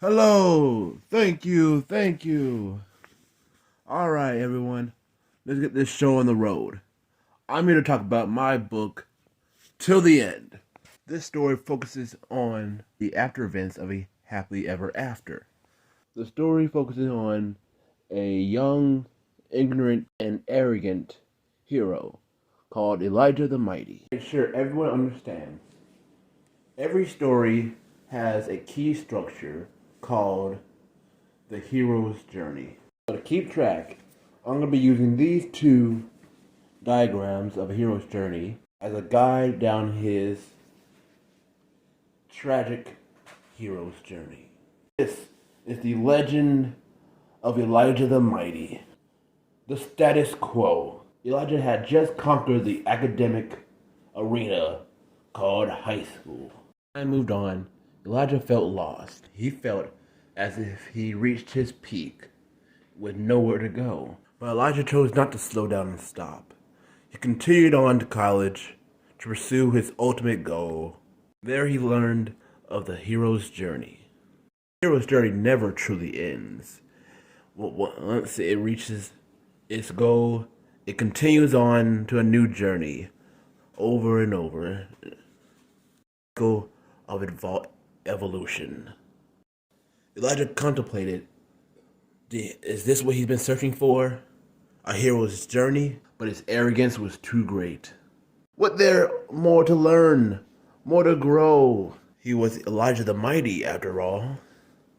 Hello. Thank you. Thank you. All right, everyone. Let's get this show on the road. I'm here to talk about my book, Till the End. This story focuses on the after events of a happily ever after. The story focuses on a young, ignorant, and arrogant hero called Elijah the Mighty. Make sure everyone understands. Every story has a key structure called the hero's journey. So to keep track, I'm going to be using these two diagrams of a hero's journey as a guide down his tragic hero's journey. This is the legend of Elijah the Mighty. The status quo. Elijah had just conquered the academic arena called high school. As I moved on, Elijah felt lost. He felt as if he reached his peak with nowhere to go. But Elijah chose not to slow down and stop. He continued on to college to pursue his ultimate goal. There he learned of the hero's journey. The hero's journey never truly ends. Once it reaches its goal, it continues on to a new journey over and over. Cycle of evolution. Elijah contemplated, is this what he's been searching for? A hero's journey? But his arrogance was too great. Was there more to learn? More to grow? He was Elijah the Mighty, after all,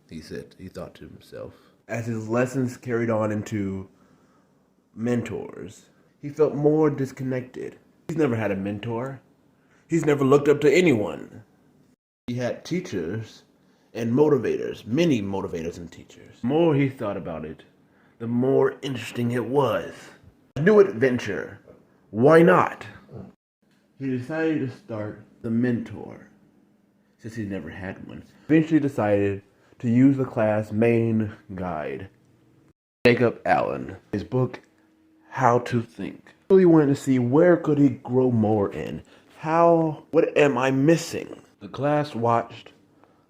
he thought to himself. As his lessons carried on into mentors, he felt more disconnected. He's never had a mentor. He's never looked up to anyone. He had teachers and motivators, many motivators and teachers. The more he thought about it, the more interesting it was. A new adventure. Why not? He decided to start the mentor, since he never had one. Eventually decided to use the class main guide, Jacob Allen, his book, How to Think. He really wanted to see where could he grow more in. What am I missing? The class watched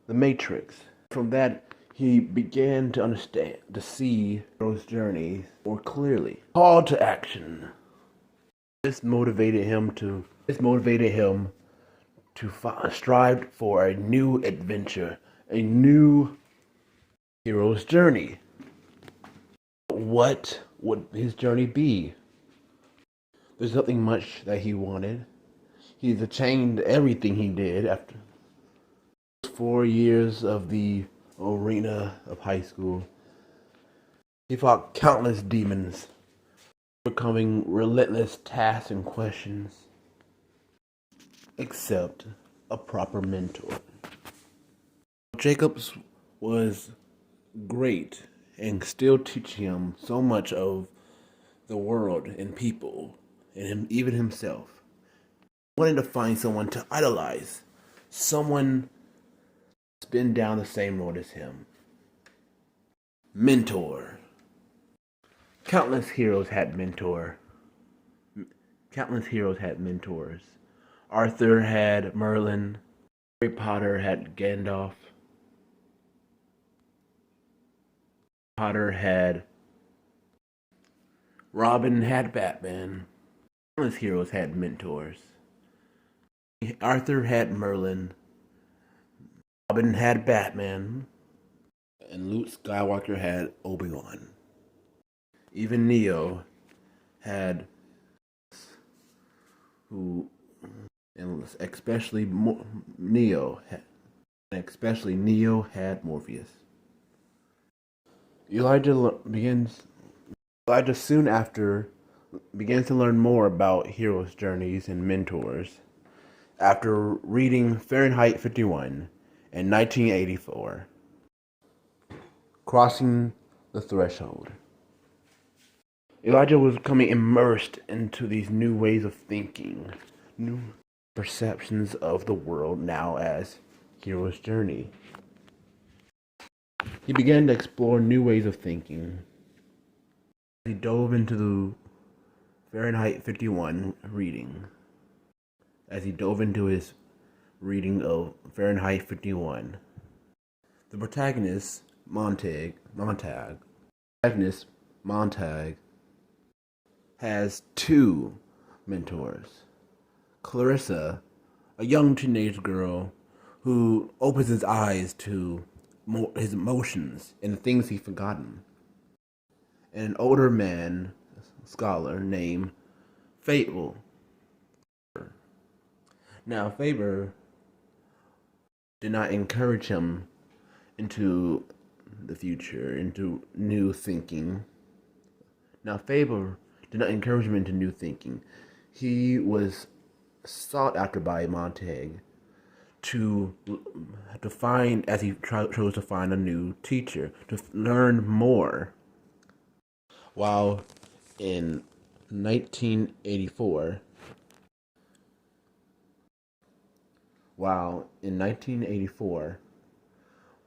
The Matrix. From that, he began to understand, to see those journeys more clearly. Call to action. This motivated him to strive for a new adventure, a new hero's journey. What would his journey be? There's nothing much that he wanted. He's attained everything he did after 4 years of the arena of high school. He fought countless demons, overcoming relentless tasks and questions, except a proper mentor. Jacobs was great and still teaching him so much of the world and people and even himself. He wanted to find someone to idolize, someone that's been down the same road as him. Mentor. Countless heroes had mentors. Arthur had Merlin. Harry Potter had Gandalf. Potter had Robin had Batman. Countless heroes had mentors. Arthur had Merlin. Robin had Batman. And Luke Skywalker had Obi-Wan. Even Neo had especially Neo had Morpheus. Elijah soon after begins to learn more about heroes' journeys and mentors after reading Fahrenheit 51 in 1984, Crossing the Threshold. Elijah was becoming immersed into these new ways of thinking, new perceptions of the world now as hero's journey. He began to explore new ways of thinking. He dove into the Fahrenheit 51 reading. As he dove into his reading of Fahrenheit 51, The protagonist, Montag, has two mentors. Clarissa, a young teenage girl who opens his eyes to his emotions and the things he's forgotten. And an older man, scholar, named Fable. Now, Faber did not encourage him into the future, into new thinking. Now, Faber did not encourage him into new thinking. He was sought after by Montag to find, as he chose to find a new teacher, to learn more. While in 1984,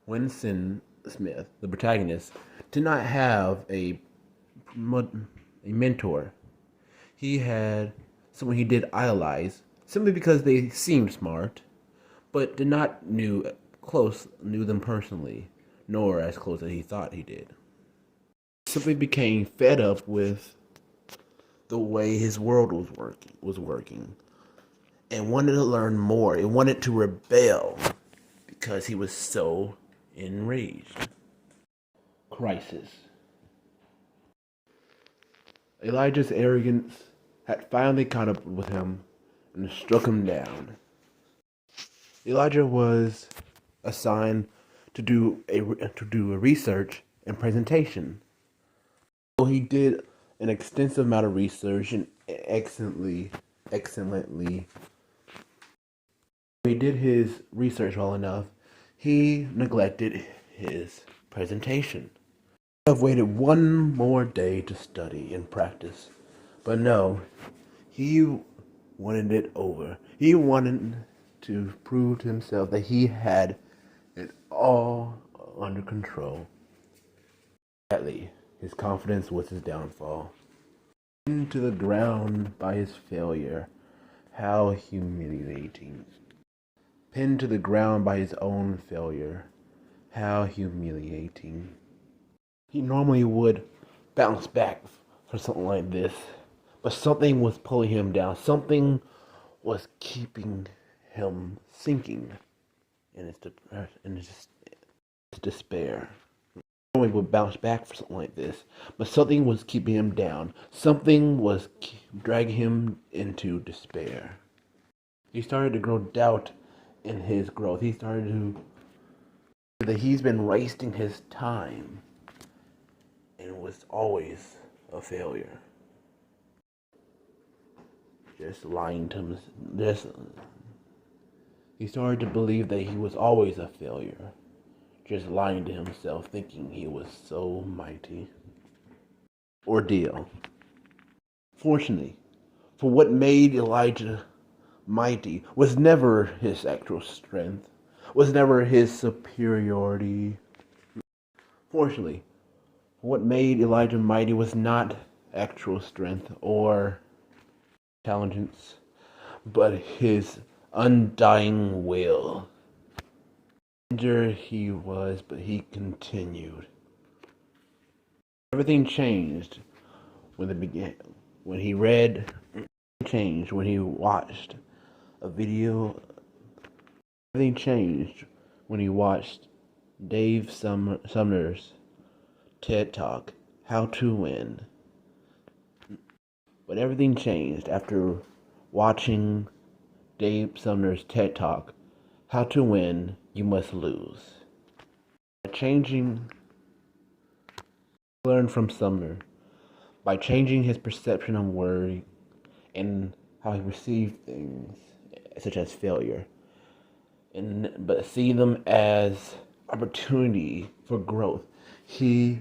Winston Smith, the protagonist, did not have a mentor. He had someone he did idolize, simply because they seemed smart, but did not knew them personally, nor as close as he thought he did. He simply became fed up with the way his world was working, and wanted to learn more. It wanted to rebel because he was so enraged. Crisis. Elijah's arrogance had finally caught up with him and struck him down. Elijah was assigned to do a research and presentation. So he did an extensive amount of research and excellently. He did his research well enough. He neglected his presentation. I have waited one more day to study and practice, but no, he wanted it over. He wanted to prove to himself that he had it all under control. Sadly, his confidence was his downfall. Pinned to the ground by his failure, how humiliating. Pinned to the ground by his own failure, how humiliating. He normally would bounce back for something like this, but something was pulling him down. Something was keeping him sinking in his despair. He normally would bounce back for something like this, but something was keeping him down. Something was dragging him into despair. He started to grow doubt in his growth. He started to that he's been wasting his time and was always a failure. Just lying to him. He started to believe that he was always a failure. Just lying to himself, thinking he was so mighty. Ordeal. Fortunately, for what made Elijah mighty was never his actual strength, was never his superiority. Fortunately, what made Elijah mighty was not actual strength or intelligence, but his undying will. Injured he was, but he continued. Everything changed when he watched a video. Everything changed when he watched Dave Sumner's TED Talk, How to Win. But everything changed after watching Dave Sumner's TED Talk, How to Win, You Must Lose. Learn from Sumner by changing his perception of worry and how he perceived things, such as failure, but see them as opportunity for growth. He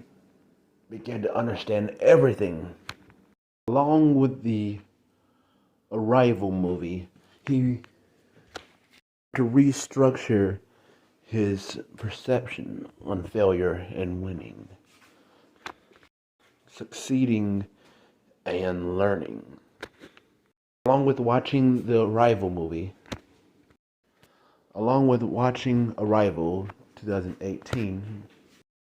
began to understand everything. Along with the Arrival movie, he to restructure his perception on failure and winning, succeeding and learning. Along with watching Arrival, 2018,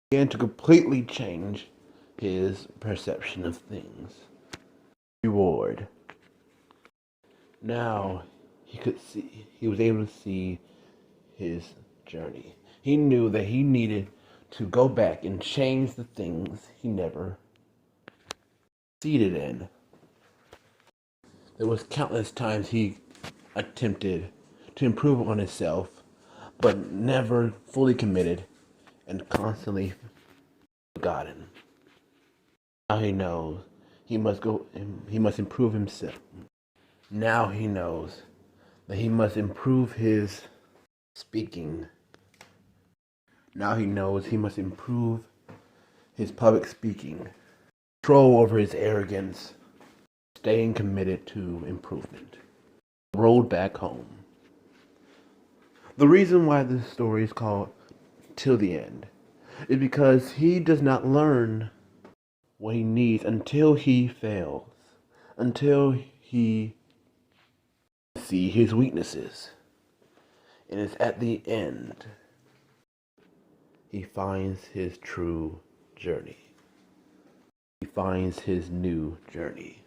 he began to completely change his perception of things. Reward. Now he was able to see his journey. He knew that he needed to go back and change the things he never succeeded in. There was countless times he attempted to improve on himself, but never fully committed and constantly forgotten. Now he knows he must improve himself. Now he knows that he must improve his speaking. Now he knows he must improve his public speaking, control over his arrogance, staying committed to improvement. Road back home. The reason why this story is called Till the End is because he does not learn what he needs until he fails, until he sees his weaknesses. And it's at the end he finds his true journey. He finds his new journey.